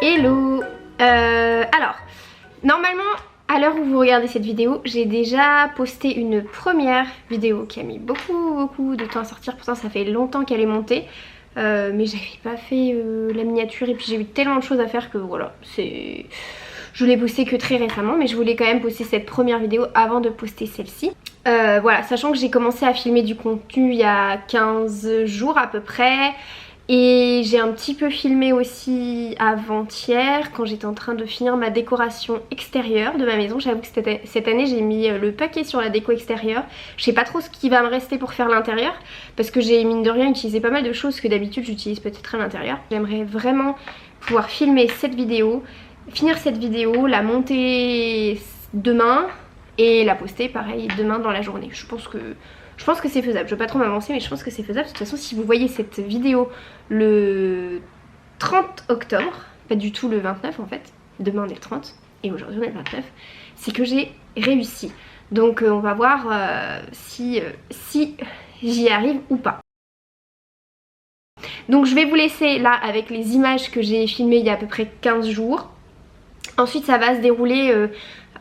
Hello. Alors, normalement, à l'heure où vous regardez cette vidéo, j'ai déjà posté une première vidéo qui a mis beaucoup de temps à sortir. Pourtant ça fait longtemps qu'elle est montée, mais j'avais pas fait la miniature et puis j'ai eu tellement de choses à faire que voilà, je l'ai posté que très récemment, mais je voulais quand même poster cette première vidéo avant de poster celle-ci. Voilà, sachant que j'ai commencé à filmer du contenu il y a 15 jours à peu près. Et j'ai un petit peu filmé aussi avant-hier quand j'étais en train de finir ma décoration extérieure de ma maison. J'avoue que cette année j'ai mis le paquet sur la déco extérieure. Je sais pas trop ce qui va me rester pour faire l'intérieur parce que j'ai mine de rien utilisé pas mal de choses que d'habitude j'utilise peut-être à l'intérieur. J'aimerais vraiment pouvoir filmer cette vidéo, finir cette vidéo, la monter demain et la poster pareil demain dans la journée. Je pense que c'est faisable, je veux pas trop m'avancer mais je pense que c'est faisable. De toute façon si vous voyez cette vidéo le 30 octobre, pas du tout le 29 en fait, demain on est le 30 et aujourd'hui on est le 29, c'est que j'ai réussi. Donc on va voir si j'y arrive ou pas. Donc je vais vous laisser là avec les images que j'ai filmées il y a à peu près 15 jours. Ensuite ça va se dérouler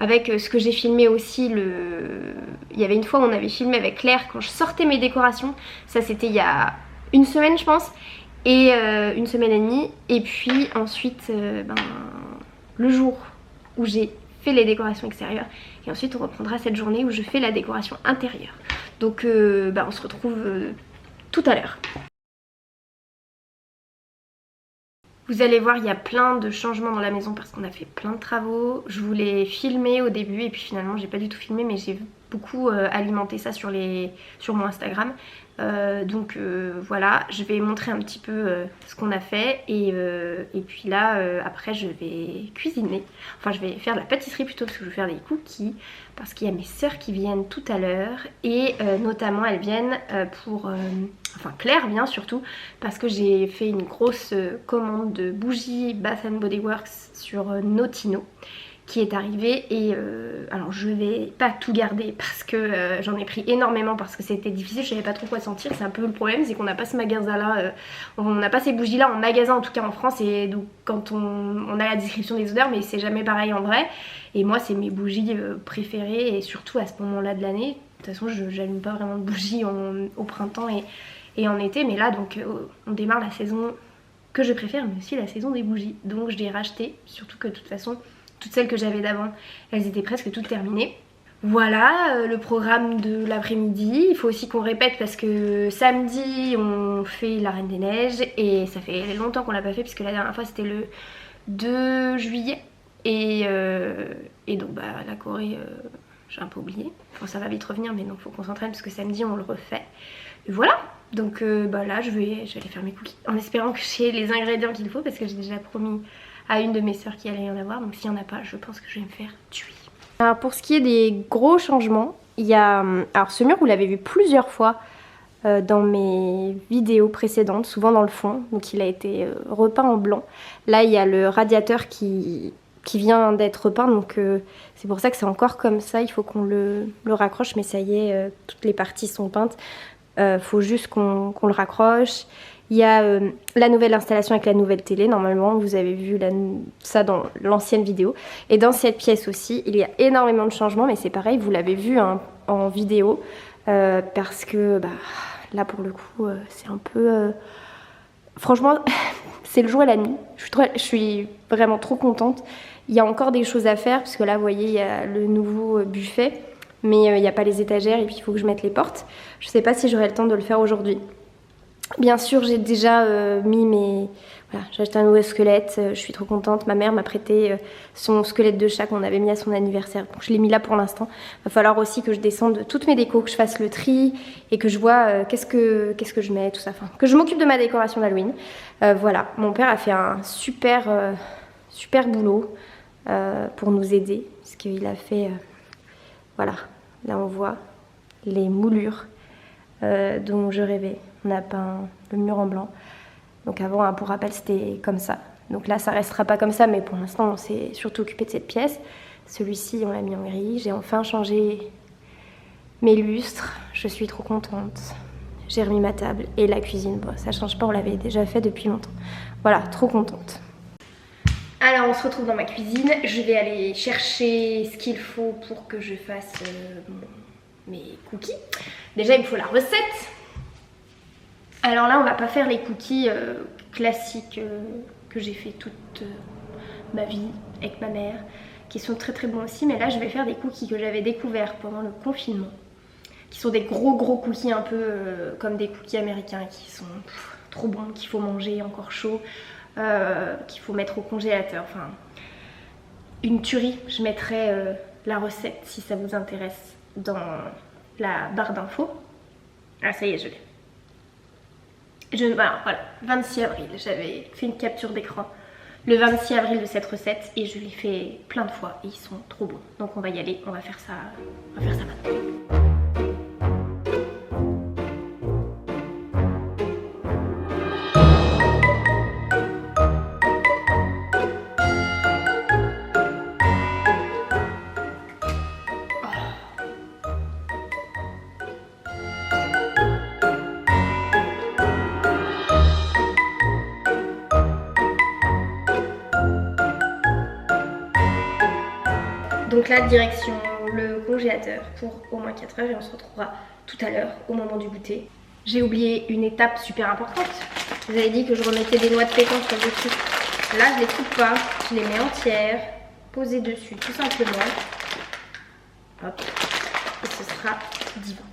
avec ce que j'ai filmé aussi. Il y avait une fois où on avait filmé avec Claire quand je sortais mes décorations. Ça c'était il y a une semaine je pense. Et une semaine et demie. Et puis ensuite le jour où j'ai fait les décorations extérieures. Et ensuite on reprendra cette journée où je fais la décoration intérieure. Donc on se retrouve tout à l'heure. Vous allez voir, il y a plein de changements dans la maison parce qu'on a fait plein de travaux. Je voulais filmer au début et puis finalement j'ai pas du tout filmé, mais j'ai beaucoup alimenté ça sur mon Instagram. Donc voilà, je vais montrer un petit peu ce qu'on a fait et puis là après je vais cuisiner. Enfin je vais faire de la pâtisserie plutôt parce que je vais faire des cookies parce qu'il y a mes sœurs qui viennent tout à l'heure et notamment elles viennent enfin Claire vient surtout parce que j'ai fait une grosse commande de bougies Bath & Body Works sur Notino qui est arrivé et alors je vais pas tout garder parce que j'en ai pris énormément parce que c'était difficile, je savais pas trop quoi sentir. C'est un peu le problème, c'est qu'on n'a pas ce magasin là, on n'a pas ces bougies là en magasin en tout cas en France, et donc quand on a la description des odeurs mais c'est jamais pareil en vrai. Et moi c'est mes bougies préférées et surtout à ce moment là de l'année. De toute façon j'allume pas vraiment de bougies au printemps et en été, mais là donc on démarre la saison que je préfère mais aussi la saison des bougies, donc je l'ai racheté, surtout que de toute façon toutes celles que j'avais d'avant, elles étaient presque toutes terminées. Voilà le programme de l'après-midi. Il faut aussi qu'on répète parce que samedi on fait la Reine des Neiges et ça fait longtemps qu'on l'a pas fait puisque la dernière fois c'était le 2 juillet et donc la Corée j'ai un peu oublié. Enfin ça va vite revenir mais donc faut qu'on s'entraîne parce que samedi on le refait. Et voilà, donc là je vais aller faire mes cookies en espérant que j'ai les ingrédients qu'il faut parce que j'ai déjà promis à une de mes soeurs qui allait y en avoir, donc s'il n'y en a pas je pense que je vais me faire tuer. Alors pour ce qui est des gros changements, il y a... Alors ce mur vous l'avez vu plusieurs fois dans mes vidéos précédentes, souvent dans le fond, donc il a été repeint en blanc. Là il y a le radiateur qui vient d'être repeint, donc c'est pour ça que c'est encore comme ça, il faut qu'on le raccroche, mais ça y est, toutes les parties sont peintes. Faut juste qu'on le raccroche. Il y a la nouvelle installation avec la nouvelle télé, normalement vous avez vu ça dans l'ancienne vidéo. Et dans cette pièce aussi, il y a énormément de changements, mais c'est pareil, vous l'avez vu hein, en vidéo. Parce que là pour le coup, c'est un peu... Franchement, c'est le jour et la nuit. Je suis vraiment trop contente. Il y a encore des choses à faire, parce que là vous voyez, il y a le nouveau buffet. Mais il n'y a pas les étagères et puis il faut que je mette les portes. Je sais pas si j'aurai le temps de le faire aujourd'hui. Bien sûr j'ai déjà mis mes... Voilà, j'ai acheté un nouveau squelette, je suis trop contente. Ma mère m'a prêté son squelette de chat qu'on avait mis à son anniversaire. Donc je l'ai mis là pour l'instant. Il va falloir aussi que je descende toutes mes décos, que je fasse le tri et que je vois qu'est-ce que je mets, tout ça. Enfin, que je m'occupe de ma décoration d'Halloween. Voilà, mon père a fait un super boulot pour nous aider. Parce qu'il a fait... voilà, là on voit les moulures dont je rêvais. On a peint le mur en blanc. Donc avant, pour rappel, c'était comme ça. Donc là, ça restera pas comme ça, mais pour l'instant, on s'est surtout occupé de cette pièce. Celui-ci, on l'a mis en gris. J'ai enfin changé mes lustres. Je suis trop contente. J'ai remis ma table et la cuisine. Bon, ça change pas, on l'avait déjà fait depuis longtemps. Voilà, trop contente. Alors on se retrouve dans ma cuisine, je vais aller chercher ce qu'il faut pour que je fasse mes cookies. Déjà il me faut la recette. Alors là on va pas faire les cookies classiques que j'ai fait toute ma vie avec ma mère, qui sont très très bons aussi, mais là je vais faire des cookies que j'avais découverts pendant le confinement, qui sont des gros cookies un peu comme des cookies américains, qui sont trop bons, qu'il faut manger encore chaud, qu'il faut mettre au congélateur, enfin une tuerie. Je mettrai la recette si ça vous intéresse dans la barre d'infos. Ah ça y est, je l'ai. Voilà, 26 avril, j'avais fait une capture d'écran le 26 avril de cette recette et je l'ai fait plein de fois et ils sont trop bons. Donc on va y aller, on va faire ça maintenant. Donc là, direction le congélateur pour au moins 4 heures et on se retrouvera tout à l'heure au moment du goûter. J'ai oublié une étape super importante. Vous avez dit que je remettais des noix de pécan sur le dessus. Là, je les coupe pas, je les mets entières, posées dessus tout simplement. Hop, et ce sera divin.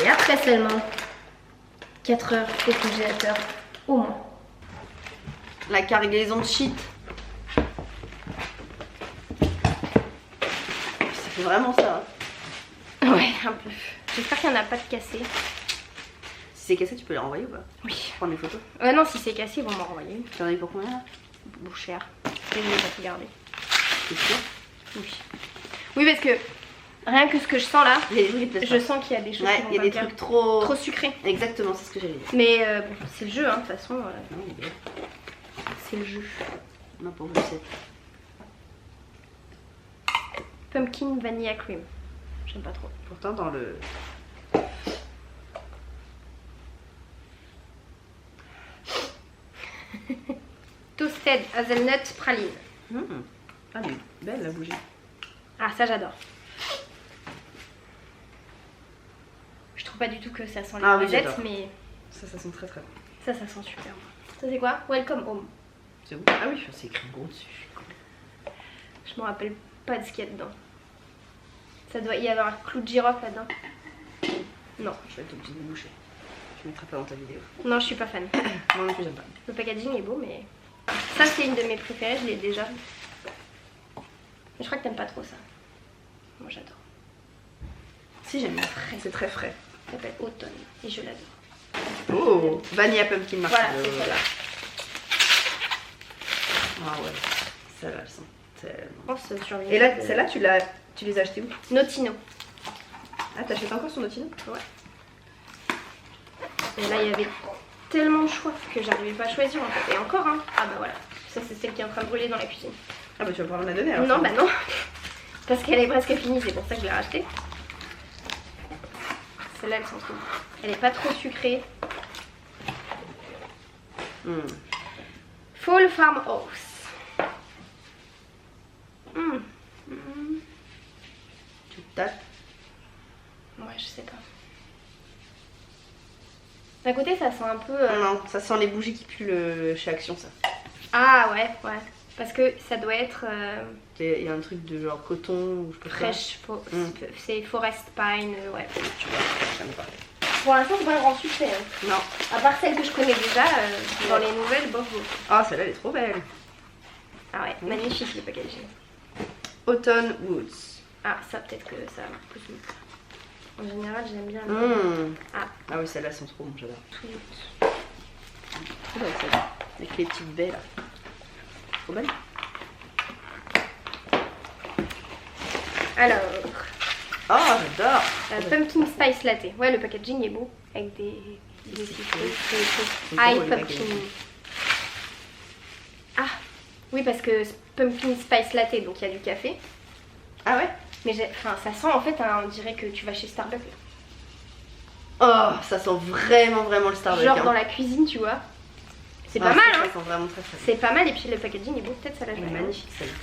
Et après seulement 4 heures au congélateur au moins. La cargaison de shit. C'est vraiment ça. Ouais, un peu. J'espère qu'il n'y en a pas de cassé. Si c'est cassé, tu peux les renvoyer ou pas? Oui. Prendre des photos. Non, si c'est cassé, ils vont m'en renvoyer. Tu en as eu pour combien là? Bon, cher. Et je vais pas tout garder. C'est sûr? Oui. Oui, parce que rien que ce que je sens là, Oui, je sens qu'il y a des choses ouais, qui vont il y a des trucs trop sucrés. Exactement, c'est ce que j'allais dire. Mais bon, c'est le jeu, hein, de toute façon. Non, il est bien. C'est le jeu. Non, pour vous, c'est. Pumpkin Vanilla Cream. J'aime pas trop. Pourtant, dans le. Toasted Hazelnut Praline. Ah, elle est belle la bougie. Ah, ça j'adore. Je trouve pas du tout que ça sent les noisettes, mais Ça sent très très bon. ça sent super bon. Ça c'est quoi? Welcome Home. C'est bon. Ah oui, c'est écrit gros dessus. Je me rappelle pas de ce qu'il y a dedans. Ça doit y avoir un clou de girofle là-dedans. Non. Je vais être obligée de me boucher. Je mettrai pas dans ta vidéo. Non, je suis pas fan. Moi non plus, j'aime pas. Le packaging est beau, mais ça c'est une de mes préférées, je l'ai déjà. Mais je crois que t'aimes pas trop ça. Moi j'adore. Si, j'aime bien. C'est très frais. Ça s'appelle Automne et je l'adore. Oh, Vanilla Pumpkin Voilà, Marshmallow. c'est celle-là. Ah ouais, celle-là, elles sont tellement. Oh, ça survient. Et là, celle-là, tu les as achetées où? Notino. Ah, t'achètes encore sur Notino? Ouais. Et là, il y avait tellement de choix que j'arrivais pas à choisir en fait. Et encore, hein. Ah bah voilà. Ça, c'est celle qui est en train de brûler dans la cuisine. Ah bah tu vas pouvoir me la donner alors. Non, bah non. Parce qu'elle est presque finie, c'est pour ça que je l'ai rachetée. Celle-là, elle sent trop. Elle est pas trop sucrée. Fall Farmhouse. Tu tapes. Ouais, je sais pas. D'un côté, ça sent un peu. Non, ça sent les bougies qui puent chez Action, ça. Ah ouais, ouais. Parce que ça doit être Il y a un truc de genre coton ou je peux fraîche. C'est Forest Pine, ouais. Tu vois, j'aime pas. Pour l'instant, c'est pas un grand succès. Hein. Non. À part celle que je connais déjà, dans les nouvelles, bof bof. Ah, celle-là, elle est trop belle. Ah ouais, magnifique le packaging. Autumn Woods. Ah, ça peut-être que ça va plus vite. En général, j'aime bien. Ah oui, celle-là, elles sont trop bonnes, j'adore. Tout. Trop belle celle-là. Avec les petites baies là. Trop belle. Alors, Oh, j'adore. Pumpkin Spice Latte. Ouais, le packaging est beau. Avec des citrons. High Pumpkin. Ah, oui, parce que Pumpkin Spice Latte, donc il y a du café. Ah ouais? Mais ça sent en fait, hein, on dirait que tu vas chez Starbucks. Oh, ça sent vraiment le Starbucks. Genre dans la cuisine, tu vois. C'est pas mal, hein. Ça sent vraiment très très bon. C'est pas mal, et puis le packaging est beau, peut-être ça l'a Elle fait. est magnifique celle-là.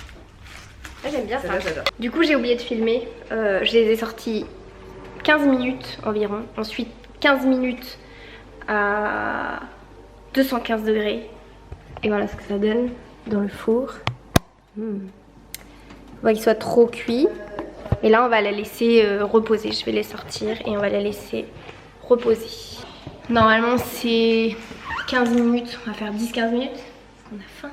Moi j'aime bien ça. Celle-là, j'adore. Du coup j'ai oublié de filmer, je les ai sortis 15 minutes environ, ensuite 15 minutes à 215 degrés. Et voilà ce que ça donne dans le four. Faut pas qu'ils soient trop cuits. Et là on va la laisser reposer, je vais les sortir et on va la laisser reposer. Normalement c'est 15 minutes, on va faire 10-15 minutes parce qu'on a faim.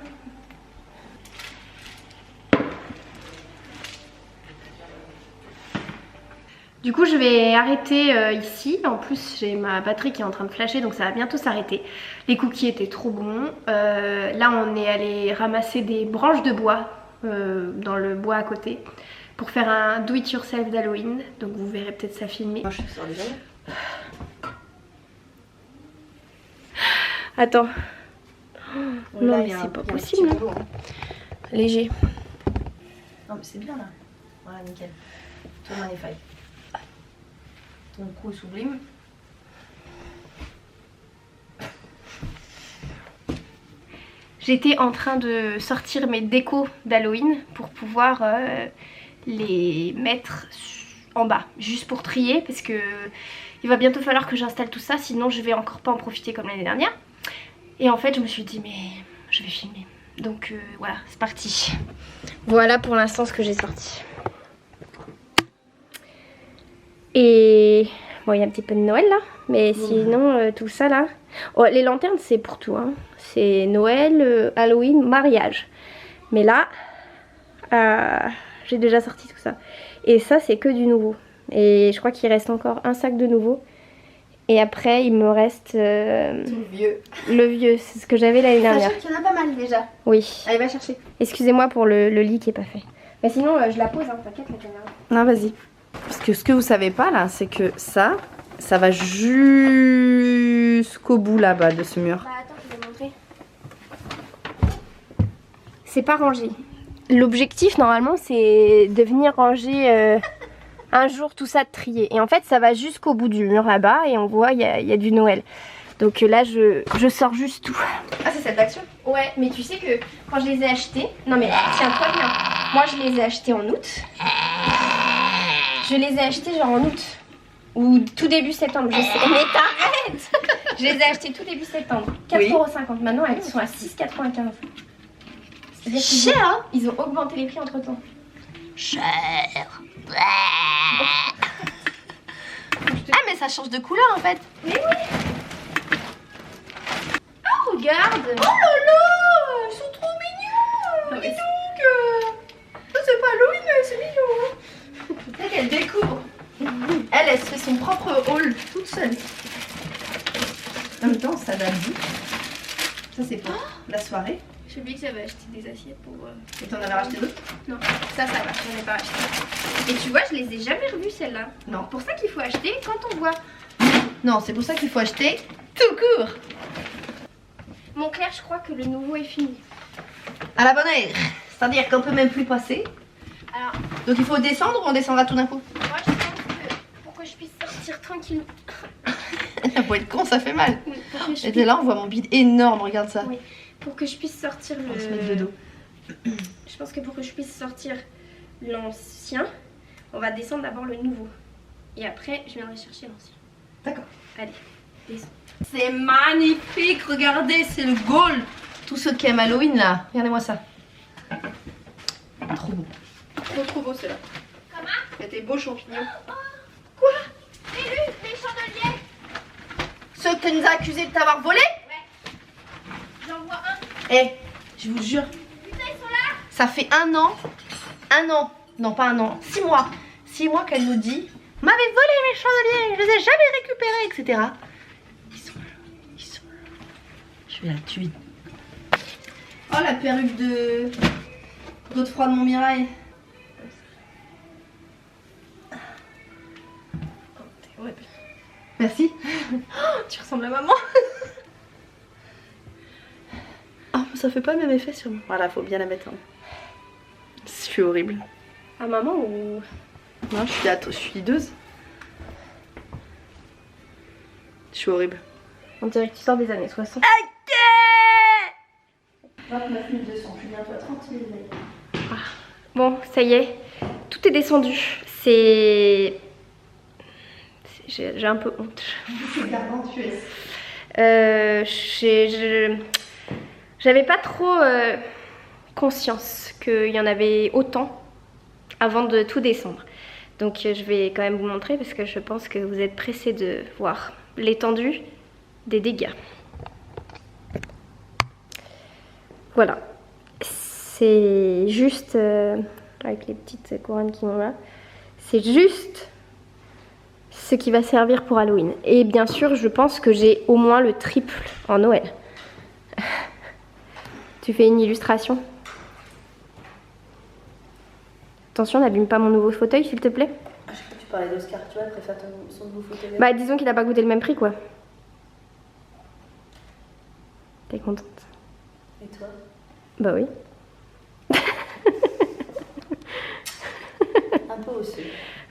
Du coup je vais arrêter ici, en plus j'ai ma batterie qui est en train de flasher donc ça va bientôt s'arrêter. Les cookies étaient trop bons, là on est allé ramasser des branches de bois dans le bois à côté pour faire un do it yourself d'Halloween, donc vous verrez peut-être ça filmer. Moi je sors déjà. Attends, Bon, non là, mais il y a c'est un- pas il y a un possible, petit boulot, hein. Léger. Non mais c'est bien là. Voilà, nickel. Tout magnifique. Ton cou sublime. J'étais en train de sortir mes décos d'Halloween pour pouvoir les mettre en bas, juste pour trier parce que il va bientôt falloir que j'installe tout ça, sinon je vais encore pas en profiter comme l'année dernière. Et en fait je me suis dit mais je vais filmer. Donc voilà, c'est parti. Voilà pour l'instant ce que j'ai sorti. Et bon, il y a un petit peu de Noël là, mais sinon tout ça là. Oh, les lanternes c'est pour tout, hein. C'est Noël, Halloween, mariage. Mais là, j'ai déjà sorti tout ça. Et ça c'est que du nouveau. Et je crois qu'il reste encore un sac de nouveau. Et après il me reste Tout vieux. le vieux, c'est ce que j'avais l'année dernière. Sachant qu'il y en a pas mal déjà. Oui. Allez, va chercher. Excusez-moi pour le lit qui est pas fait. Mais sinon je la pose, hein, t'inquiète la caméra. Non, vas-y. Parce que ce que vous savez pas là, c'est que ça va jusqu'au bout là-bas de ce mur. Bah attends, je vais montrer. C'est pas rangé. L'objectif normalement c'est de venir ranger un jour tout ça de trier. Et en fait ça va jusqu'au bout du mur là-bas et on voit il y a du Noël. Donc là je sors juste tout. Ah, c'est cette action? Ouais, mais tu sais que quand je les ai achetés... Non mais tiens-toi bien. Moi je les ai achetés en août. Je les ai achetés genre en août. Ou tout début septembre, je sais. Mais t'arrêtes. Je les ai achetés tout début septembre. 4,50 €. Maintenant elles sont à 6,95 €. C'est-à-dire qu'ils ont, ils ont augmenté les prix entre temps. Cher. Ah, mais ça change de couleur en fait. Mais oui. Oh regarde. Oh là là, ils sont trop mignons. Non, mais Dis donc. Ça c'est pas Halloween, mais c'est mignon. C'est qu'elle découvre. Elle se fait son propre haul toute seule. En même temps, ça date d'où? Ça c'est pour la soirée. J'ai oublié que j'avais acheté des assiettes pour... Et t'en avais racheté d'autres? Non, ça va, j'en ai pas acheté. Et tu vois, je les ai jamais revues celles-là. Non. Pour ça qu'il faut acheter quand on voit. Non, c'est pour ça qu'il faut acheter tout court. Mon Claire, je crois que le nouveau est fini. À la bonne heure. C'est-à-dire qu'on peut même plus passer. Alors, Donc il faut descendre ou on descendra tout d'un coup? moi je pense que pour que je puisse sortir tranquillement. Faut être con, ça fait mal. Oui, pour que je Et puisse... là, on voit mon bide énorme, regarde ça. Oui, pour que je puisse sortir le... On va se mettre de dos. Je pense que pour que je puisse sortir l'ancien, on va descendre d'abord le nouveau. Et après, je viendrai chercher l'ancien. D'accord. Allez, descends. C'est magnifique, regardez, c'est le gold. Tous ceux qui aiment Halloween là, regardez-moi ça. Trop beau. Trop beau ceux-là. Comment? Il y a des beaux champignons. Quoi? Les chandeliers. Ceux que tu nous as accusés de t'avoir volé? J'en vois un. Eh, je vous jure. Putain, ils sont là. Ça fait un an, non pas un an, 6 mois. 6 mois qu'elle nous dit, m'avez volé mes chandeliers, je les ai jamais récupérés, etc. Ils sont là. Je vais la tuer. Oh la perruque de Godefroy de Montmirail. Merci. Oh, tu ressembles à maman. Oh, ça fait pas le même effet sur moi. Voilà, faut bien la mettre. Je suis horrible. À maman ou... Non, je suis hideuse. Je suis horrible. On dirait que tu sors des années 60. Ok. 29 200, je suis bientôt à 30 000 mails. Bon, ça y est, tout est descendu. J'ai un peu honte. C'est gargantuesque. J'avais pas trop conscience qu'il y en avait autant avant de tout descendre. Donc je vais quand même vous montrer parce que je pense que vous êtes pressés de voir l'étendue des dégâts. Voilà. C'est juste, avec les petites couronnes qui vont là, c'est juste ce qui va servir pour Halloween. Et bien sûr, je pense que j'ai au moins le triple en Noël. Tu fais une illustration? Attention, n'abîme pas mon nouveau fauteuil, s'il te plaît. Ah, je crois que tu parlais d'Oscar, tu vois, elle préfère son nouveau fauteuil. Bah, disons qu'il n'a pas goûté le même prix, quoi. T'es contente? Et toi? Bah oui. Un peu osseux.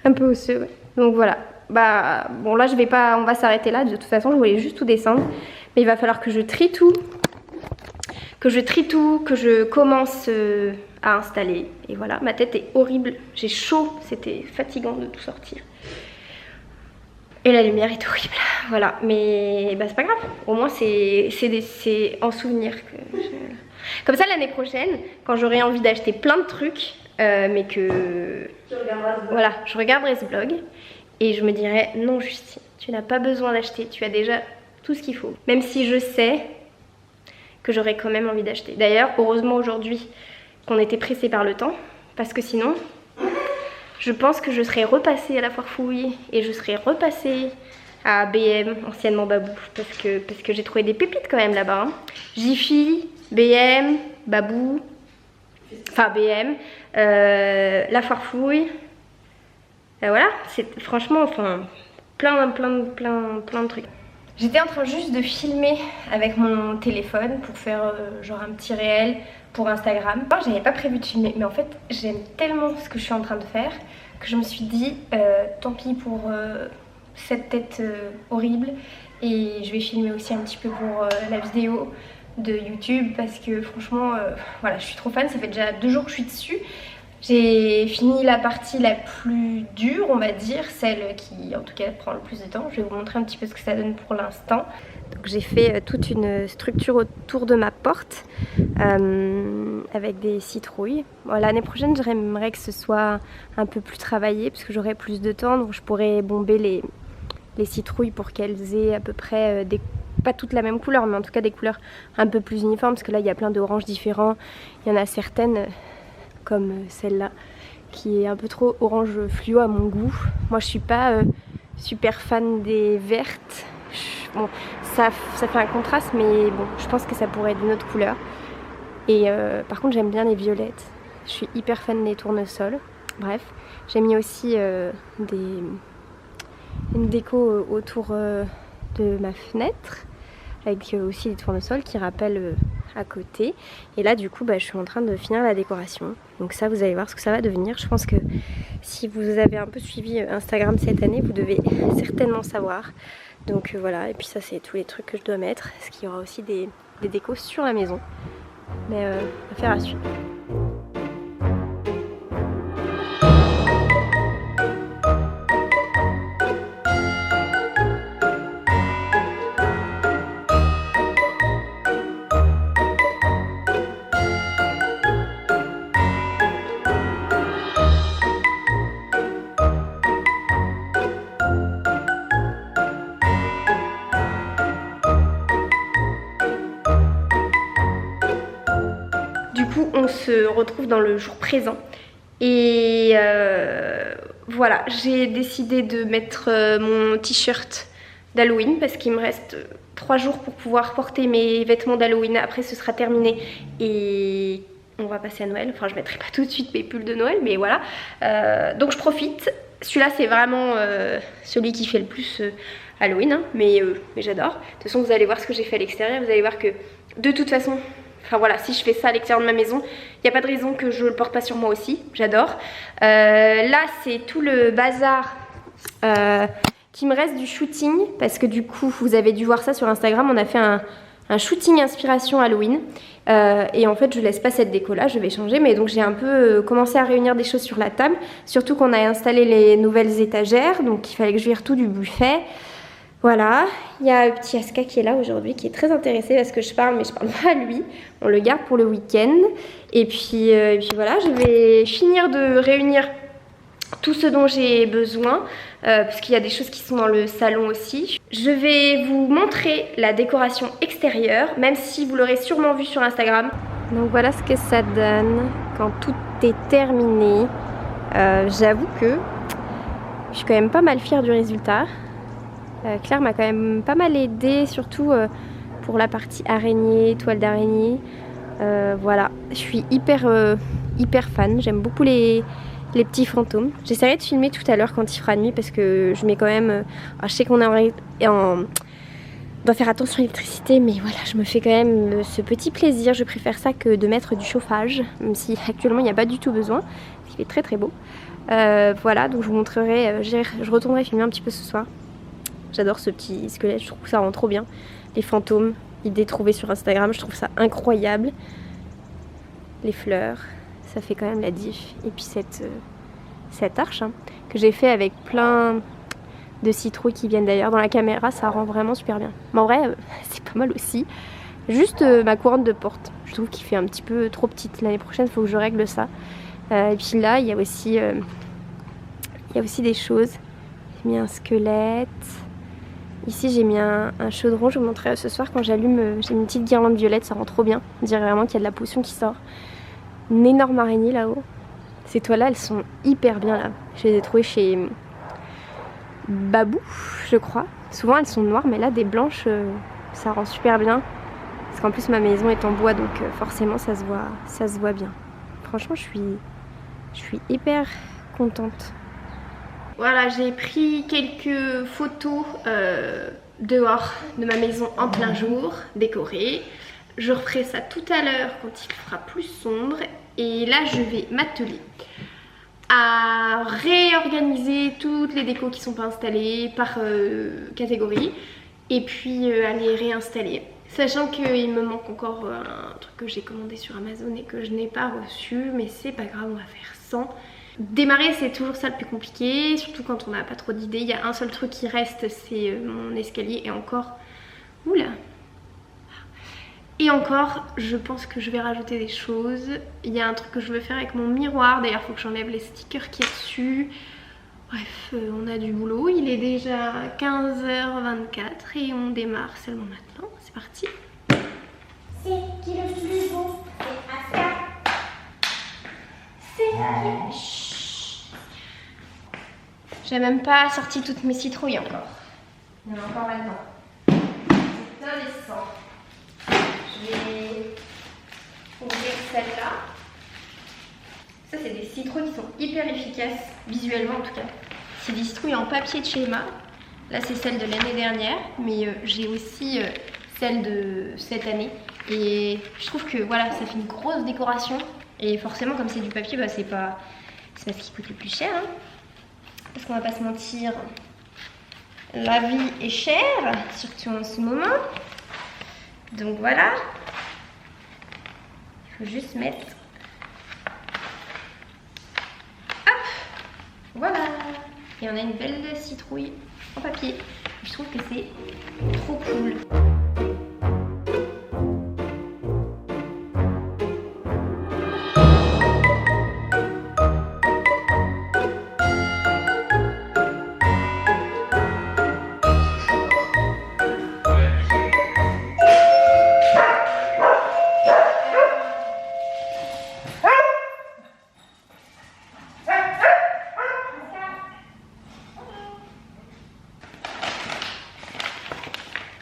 Un peu osseux, ouais. Donc voilà. Bah, bon, là, on va s'arrêter là. De toute façon, je voulais juste tout descendre. Mais il va falloir que je trie tout. Que je commence à installer. Et voilà, ma tête est horrible. J'ai chaud. C'était fatigant de tout sortir. Et la lumière est horrible. Voilà. Mais bah, c'est pas grave. Au moins, c'est en souvenir que Comme ça, l'année prochaine, quand j'aurai envie d'acheter plein de trucs, mais que... Voilà, je regarderai ce vlog et je me dirai, non Justine, tu n'as pas besoin d'acheter, tu as déjà tout ce qu'il faut. Même si je sais que j'aurais quand même envie d'acheter. D'ailleurs, heureusement aujourd'hui qu'on était pressé par le temps, parce que sinon, je pense que je serais repassée à la foire fouille et je serais repassée à BM, anciennement Babou, parce que j'ai trouvé des pépites quand même là-bas. Hein. Jiffy, BM, Babou, enfin BM, la foire fouille. Voilà, c'est franchement, enfin, plein de trucs. J'étais en train juste de filmer avec mon téléphone pour faire genre un petit réel pour Instagram. Moi, j'avais pas prévu de filmer, mais en fait, j'aime tellement ce que je suis en train de faire que je me suis dit, tant pis pour cette tête horrible, et je vais filmer aussi un petit peu pour la vidéo de YouTube parce que franchement, voilà, je suis trop fan. Ça fait déjà 2 jours que je suis dessus. J'ai fini la partie la plus dure, on va dire, celle qui en tout cas prend le plus de temps. Je vais vous montrer un petit peu ce que ça donne pour l'instant. Donc j'ai fait toute une structure autour de ma porte avec des citrouilles. Bon, l'année prochaine, j'aimerais que ce soit un peu plus travaillé parce que j'aurai plus de temps, donc je pourrais bomber les citrouilles pour qu'elles aient à peu près pas toutes la même couleur, mais en tout cas des couleurs un peu plus uniformes, parce que là il y a plein d'oranges différents. Il y en a certaines comme celle-là qui est un peu trop orange fluo à mon goût. Moi je suis pas super fan des vertes. Bon, ça fait un contraste, mais bon, je pense que ça pourrait être d'une autre couleur. Et par contre j'aime bien les violettes. Je suis hyper fan des tournesols. Bref, j'ai mis aussi une déco autour de ma fenêtre avec aussi des tournesols qui rappellent à côté. Et là du coup je suis en train de finir la décoration. Donc ça, vous allez voir ce que ça va devenir. Je pense que si vous avez un peu suivi Instagram cette année, vous devez certainement savoir. Donc voilà, et puis ça c'est tous les trucs que je dois mettre. Parce qu'il y aura aussi des décos sur la maison. Mais affaire à suivre. On se retrouve dans le jour présent et voilà, j'ai décidé de mettre mon t-shirt d'Halloween parce qu'il me reste 3 jours pour pouvoir porter mes vêtements d'Halloween. Après ce sera terminé et on va passer à Noël. Enfin je mettrai pas tout de suite mes pulls de Noël, mais voilà, donc je profite. Celui-là c'est vraiment celui qui fait le plus Halloween, hein, mais j'adore. De toute façon vous allez voir ce que j'ai fait à l'extérieur. Vous allez voir que de toute façon, enfin voilà, si je fais ça à l'extérieur de ma maison, il n'y a pas de raison que je le porte pas sur moi aussi, j'adore. Là c'est tout le bazar qui me reste du shooting, parce que du coup vous avez dû voir ça sur Instagram, on a fait un un shooting inspiration Halloween. Et en fait je laisse pas cette déco là, je vais changer, mais donc j'ai un peu commencé à réunir des choses sur la table, surtout qu'on a installé les nouvelles étagères, donc il fallait que je vire tout du buffet. Voilà, il y a le petit Aska qui est là aujourd'hui, qui est très intéressé parce que je parle, mais je parle pas à lui. On le garde pour le week-end. Et puis voilà, je vais finir de réunir tout ce dont j'ai besoin, parce qu'il y a des choses qui sont dans le salon aussi. Je vais vous montrer la décoration extérieure, même si vous l'aurez sûrement vu sur Instagram. Donc voilà ce que ça donne quand tout est terminé. J'avoue que je suis quand même pas mal fière du résultat. Claire m'a quand même pas mal aidée, surtout pour la partie araignée, toile d'araignée. Voilà, je suis hyper fan, j'aime beaucoup les petits fantômes. J'essaierai de filmer tout à l'heure quand il fera nuit parce que je mets quand même... je sais qu'on doit faire attention à l'électricité, mais voilà, je me fais quand même ce petit plaisir. Je préfère ça que de mettre du chauffage, même si actuellement il n'y a pas du tout besoin. Il fait très très beau. Voilà, donc je vous montrerai, je retournerai filmer un petit peu ce soir. J'adore ce petit squelette, je trouve que ça rend trop bien. Les fantômes, idée trouvée sur Instagram, je trouve ça incroyable. Les fleurs, ça fait quand même la diff. Et puis cette arche que j'ai fait avec plein de citrouilles qui viennent d'ailleurs dans la caméra, ça rend vraiment super bien. Mais en vrai, c'est pas mal aussi. Juste ma couronne de porte, je trouve qu'il fait un petit peu trop petite. L'année prochaine, il faut que je règle ça. Et puis là, il y a aussi des choses. J'ai mis un squelette. Ici j'ai mis un chaudron, je vous montrerai ce soir quand j'allume, j'ai une petite guirlande violette, ça rend trop bien. On dirait vraiment qu'il y a de la potion qui sort. Une énorme araignée là-haut. Ces toiles là, elles sont hyper bien là. Je les ai trouvées chez Babou, je crois. Souvent elles sont noires, mais là des blanches, ça rend super bien. Parce qu'en plus ma maison est en bois, donc forcément ça se voit bien. Franchement je suis hyper contente. Voilà, j'ai pris quelques photos dehors de ma maison en plein jour, décorée. Je referai ça tout à l'heure quand il fera plus sombre. Et là, je vais m'atteler à réorganiser toutes les décos qui ne sont pas installées par catégorie. Et puis à les réinstaller. Sachant qu'il me manque encore un truc que j'ai commandé sur Amazon et que je n'ai pas reçu. Mais c'est pas grave, on va faire sans. Démarrer c'est toujours ça le plus compliqué, surtout quand on n'a pas trop d'idées. Il y a un seul truc qui reste, c'est mon escalier et encore... Oula. Et encore, je pense que je vais rajouter des choses. Il y a un truc que je veux faire avec mon miroir, d'ailleurs il faut que j'enlève les stickers qu'il y a dessus. Bref, on a du boulot, il est déjà 15h24 et on démarre seulement maintenant. C'est parti. C'est qui le plus beau? C'est Aska. C'est qui? J'ai même pas sorti toutes mes citrouilles encore. Il y en a encore là-dedans. C'est indécent. Je vais ouvrir celle-là. Ça, c'est des citrouilles qui sont hyper efficaces, visuellement en tout cas. C'est des citrouilles en papier de chez Emma. Là, c'est celle de l'année dernière, mais j'ai aussi celle de cette année. Et je trouve que voilà, ça fait une grosse décoration. Et forcément, comme c'est du papier, bah, c'est pas ce qui coûte le plus cher. Hein. Parce qu'on va pas se mentir, la vie est chère, surtout en ce moment. Donc voilà. Il faut juste mettre... Hop. Voilà. Et on a une belle citrouille en papier. Je trouve que c'est trop cool.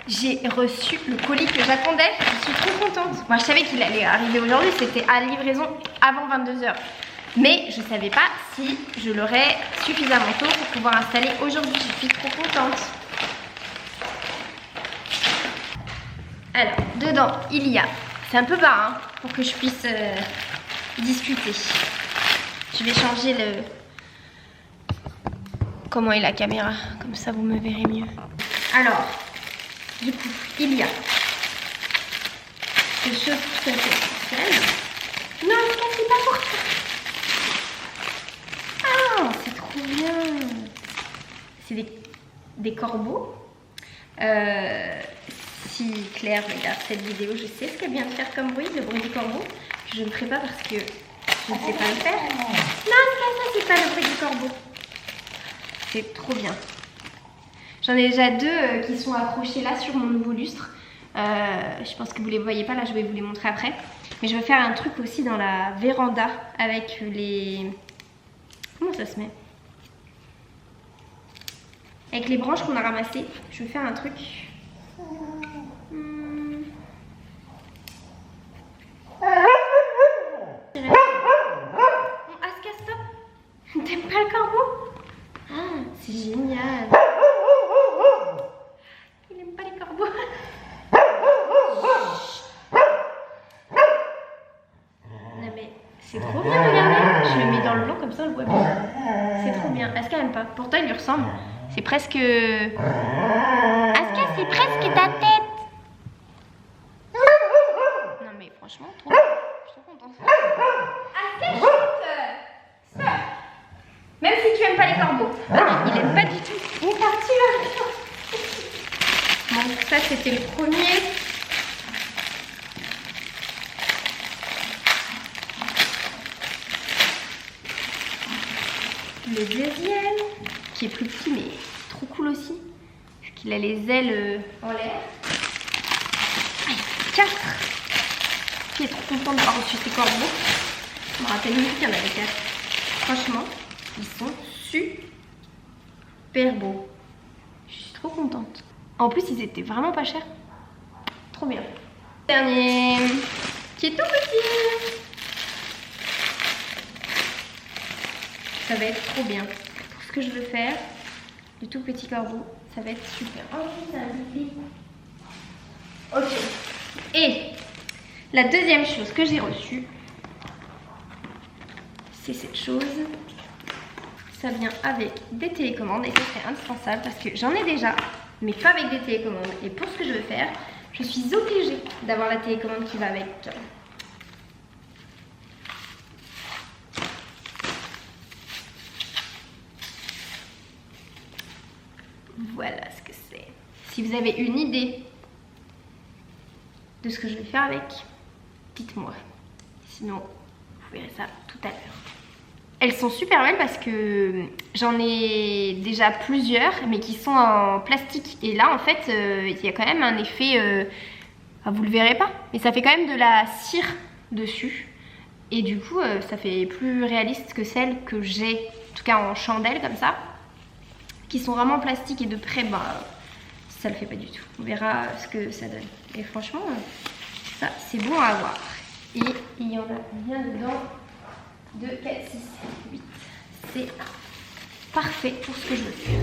J'ai reçu le colis que j'attendais, je suis trop contente. Moi je savais qu'il allait arriver aujourd'hui, c'était à livraison avant 22h. Mais je savais pas si je l'aurais suffisamment tôt pour pouvoir installer aujourd'hui, je suis trop contente. Alors, dedans il y a, c'est un peu bas hein, pour que je puisse discuter. Je vais changer le... Comment est la caméra, comme ça vous me verrez mieux. Alors... Du coup, il y a des choses tout à fait spéciales. Non, c'est pas pour toi. Ah, c'est trop bien. C'est des corbeaux. Si Claire regarde cette vidéo, je sais ce qu'elle vient de faire comme bruit, le bruit du corbeau. Je ne ferai pas parce que je ne sais pas le faire. Non, c'est pas le bruit du corbeau. C'est trop bien. J'en ai déjà deux qui sont accrochés là sur mon nouveau lustre. Je pense que vous les voyez pas, là je vais vous les montrer après. Mais je vais faire un truc aussi dans la véranda avec les... Comment ça se met? Avec les branches qu'on a ramassées. Je vais faire un truc. Aska, stop. T'aimes pas le corbeau? Ah, c'est génial. Il aime pas les corbeaux. Non mais c'est trop bien, regardez. Je le mets dans le blanc comme ça, on le voit bien. C'est trop bien. Aska aime pas. Pourtant il lui ressemble. C'est presque... Aska, c'est presque ta tête. Non mais franchement, trop... Je suis trop contente. Aska, chute. Stop. Même si tu aimes pas les corbeaux. Ah, il aime pas du tout. Il est parti là. Bon, ça c'était le premier. Le deuxième, qui est plus petit mais trop cool aussi, vu qu'il a les ailes en l'air. 4. Qui est trop content d'avoir reçu ces corbeaux. Je me rappelle même qu'il y en avait 4. Franchement, ils sont super beaux. Je suis trop contente. En plus, ils étaient vraiment pas chers. Trop bien. Dernier, qui est tout petit. Ça va être trop bien. Pour ce que je veux faire, le tout petit corbeau, ça va être super. Oh, c'est un bébé. Ok. Et la deuxième chose que j'ai reçue, c'est cette chose. Ça vient avec des télécommandes et c'est indispensable parce que j'en ai déjà, mais pas avec des télécommandes. Et pour ce que je veux faire, je suis obligée d'avoir la télécommande qui va avec. Voilà ce que c'est. Si vous avez une idée de ce que je vais faire avec, dites-moi. Sinon, vous verrez ça tout à l'heure. Elles sont super belles parce que j'en ai déjà plusieurs, mais qui sont en plastique. Et là, en fait, il y a quand même un effet... vous le verrez pas, mais ça fait quand même de la cire dessus. Et du coup, ça fait plus réaliste que celles que j'ai, en tout cas en chandelle comme ça, qui sont vraiment en plastique et de près, bah, ça le fait pas du tout. On verra ce que ça donne. Et franchement, ça, c'est bon à avoir. Et il y en a bien dedans. 2, 4, 6, 7, 8. C'est parfait pour ce que je veux faire.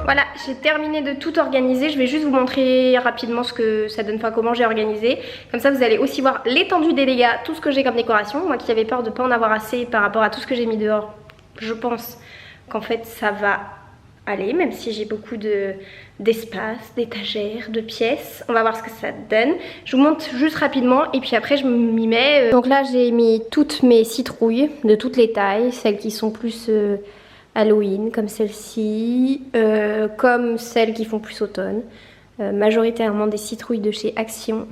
Voilà, j'ai terminé de tout organiser. Je vais juste vous montrer rapidement ce que ça donne, enfin comment j'ai organisé. Comme ça, vous allez aussi voir l'étendue des dégâts, tout ce que j'ai comme décoration. Moi qui avais peur de ne pas en avoir assez par rapport à tout ce que j'ai mis dehors, je pense qu'en fait ça va aller, même si j'ai beaucoup d'espace, d'étagères, de pièces. On va voir ce que ça donne. Je vous montre juste rapidement et puis après je m'y mets. Donc là, j'ai mis toutes mes citrouilles de toutes les tailles, celles qui sont plus... Halloween, comme celle-ci, comme celles qui font plus automne. Majoritairement des citrouilles de chez Action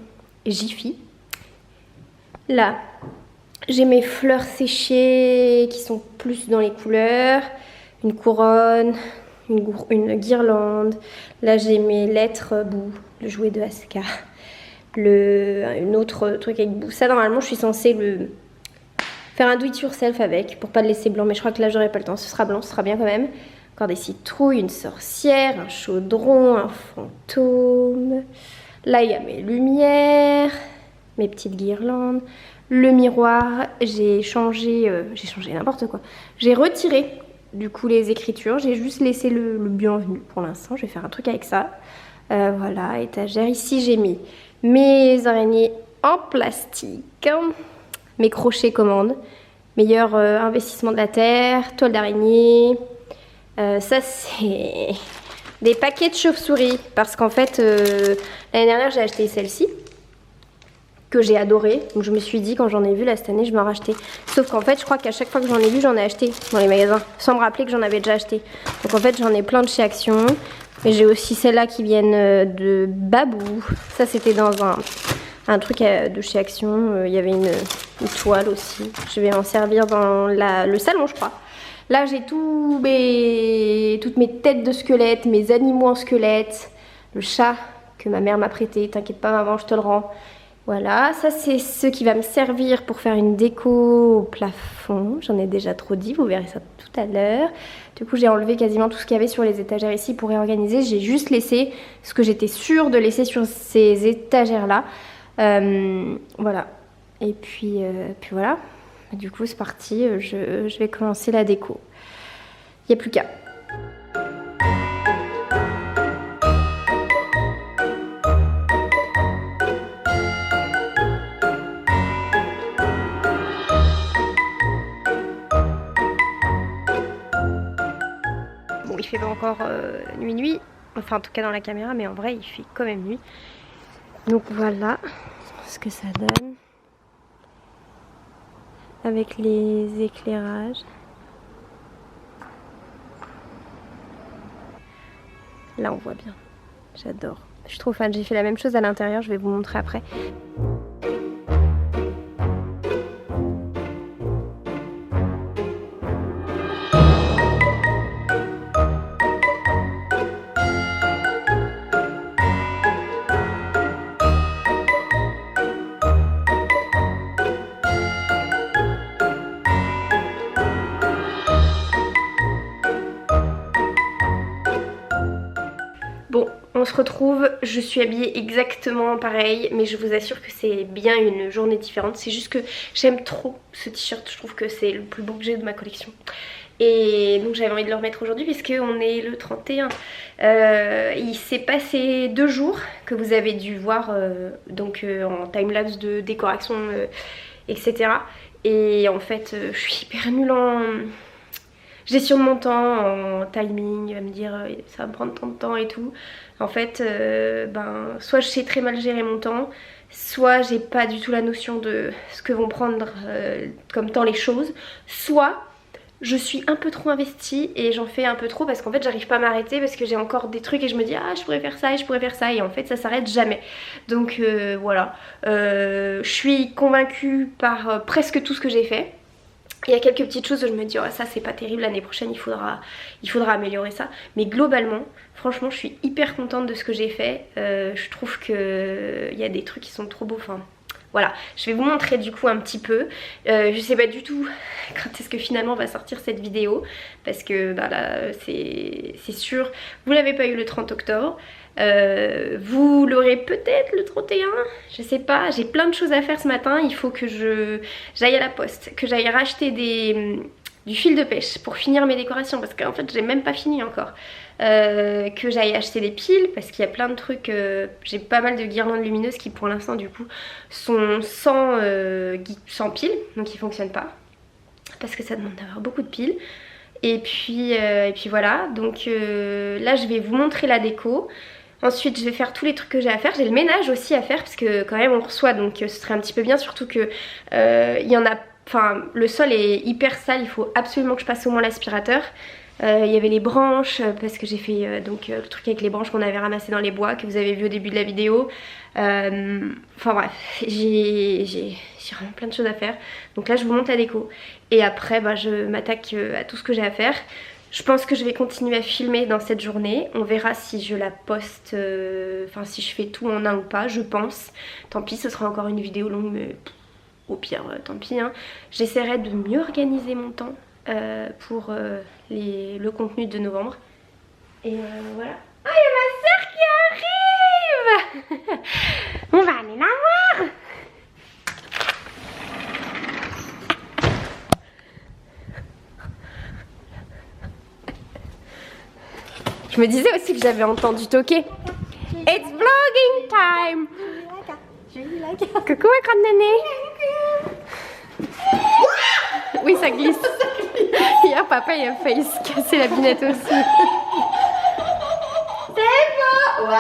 et Jiffy. Là, j'ai mes fleurs séchées qui sont plus dans les couleurs. Une couronne, une guirlande. Là, j'ai mes lettres boue, le jouet de Aska. Un autre truc avec boue. Ça, normalement, je suis censée le... faire un do it yourself avec, pour pas le laisser blanc, mais je crois que là j'aurai pas le temps, ce sera blanc, ce sera bien quand même. Encore des citrouilles, une sorcière, un chaudron, un fantôme. Là il y a mes lumières, mes petites guirlandes, le miroir, j'ai changé n'importe quoi. J'ai retiré du coup les écritures, j'ai juste laissé le bienvenu pour l'instant, je vais faire un truc avec ça. Voilà, étagère, ici j'ai mis mes araignées en plastique. Mes crochets commandes, meilleur investissement de la terre, toile d'araignée, Ça c'est des paquets de chauves-souris parce qu'en fait l'année dernière j'ai acheté celle-ci que j'ai adoré, donc je me suis dit quand j'en ai vu là cette année je vais en racheter, sauf qu'en fait je crois qu'à chaque fois que j'en ai vu j'en ai acheté dans les magasins sans me rappeler que j'en avais déjà acheté, donc en fait j'en ai plein de chez Action, et j'ai aussi celles-là qui viennent de Babou, ça c'était dans un truc de chez Action, il y avait une toile aussi, je vais en servir dans le salon je crois. Là j'ai toutes mes têtes de squelettes, mes animaux en squelette, le chat que ma mère m'a prêté, t'inquiète pas maman je te le rends. Voilà, ça c'est ce qui va me servir pour faire une déco au plafond, j'en ai déjà trop dit, vous verrez ça tout à l'heure. Du coup j'ai enlevé quasiment tout ce qu'il y avait sur les étagères ici pour réorganiser, j'ai juste laissé ce que j'étais sûre de laisser sur ces étagères là. Voilà, et puis voilà, du coup c'est parti, je vais commencer la déco, il n'y a plus qu'à. Bon, il fait pas encore nuit, enfin en tout cas dans la caméra, mais en vrai il fait quand même nuit. Donc voilà ce que ça donne avec les éclairages. Là on voit bien, j'adore. Je suis trop fan, j'ai fait la même chose à l'intérieur, je vais vous montrer après. Bon, on se retrouve, je suis habillée exactement pareil, mais je vous assure que c'est bien une journée différente. C'est juste que j'aime trop ce t-shirt, je trouve que c'est le plus beau que j'ai de ma collection. Et donc j'avais envie de le remettre aujourd'hui puisqu'on est le 31. Il s'est passé 2 jours que vous avez dû voir en timelapse de décoration, etc. Et en fait, je suis hyper nulle en gestion de mon temps, en timing, à me dire ça va me prendre tant de temps et tout. En fait, soit je sais très mal gérer mon temps, soit j'ai pas du tout la notion de ce que vont prendre comme temps les choses, soit je suis un peu trop investie et j'en fais un peu trop parce qu'en fait j'arrive pas à m'arrêter parce que j'ai encore des trucs et je me dis ah je pourrais faire ça et je pourrais faire ça et en fait ça s'arrête jamais. Donc voilà, je suis convaincue par presque tout ce que j'ai fait. Il y a quelques petites choses où je me dis oh, ça c'est pas terrible, l'année prochaine il faudra améliorer ça. Mais globalement, franchement je suis hyper contente de ce que j'ai fait. Je trouve qu'il y a des trucs qui sont trop beaux. Enfin, voilà, je vais vous montrer du coup un petit peu. Je sais pas du tout quand est-ce que finalement va sortir cette vidéo. Parce que là c'est sûr, vous l'avez pas eu le 30 octobre. Vous l'aurez peut-être le 31, je sais pas, j'ai plein de choses à faire ce matin, il faut que j'aille à la poste, que j'aille racheter du fil de pêche pour finir mes décorations parce qu'en fait j'ai même pas fini encore, que j'aille acheter des piles parce qu'il y a plein de trucs, j'ai pas mal de guirlandes lumineuses qui pour l'instant du coup sont sans piles, donc ils fonctionnent pas parce que ça demande d'avoir beaucoup de piles. Et puis voilà, donc là je vais vous montrer la déco. Ensuite je vais faire tous les trucs que j'ai à faire, j'ai le ménage aussi à faire parce que quand même on reçoit, donc ce serait un petit peu bien, surtout que il y en a, enfin le sol est hyper sale, il faut absolument que je passe au moins l'aspirateur. Il y avait les branches parce que j'ai fait le truc avec les branches qu'on avait ramassé dans les bois que vous avez vu au début de la vidéo. Enfin bref, j'ai vraiment plein de choses à faire. Donc là je vous montre la déco et après je m'attaque à tout ce que j'ai à faire. Je pense que je vais continuer à filmer dans cette journée. On verra si je la poste, si je fais tout en un ou pas, je pense. Tant pis, ce sera encore une vidéo longue, mais au pire, tant pis. Hein. J'essaierai de mieux organiser mon temps pour le contenu de novembre. Et voilà. Ah, il y a ma soeur qui arrive. On va aller la voir. Je me disais aussi que j'avais entendu toquer. It's vlogging time. Coucou ma grande néné. Oui, ça glisse. Hier, papa, il a failli se casser la binette aussi. C'est beau. Waouh.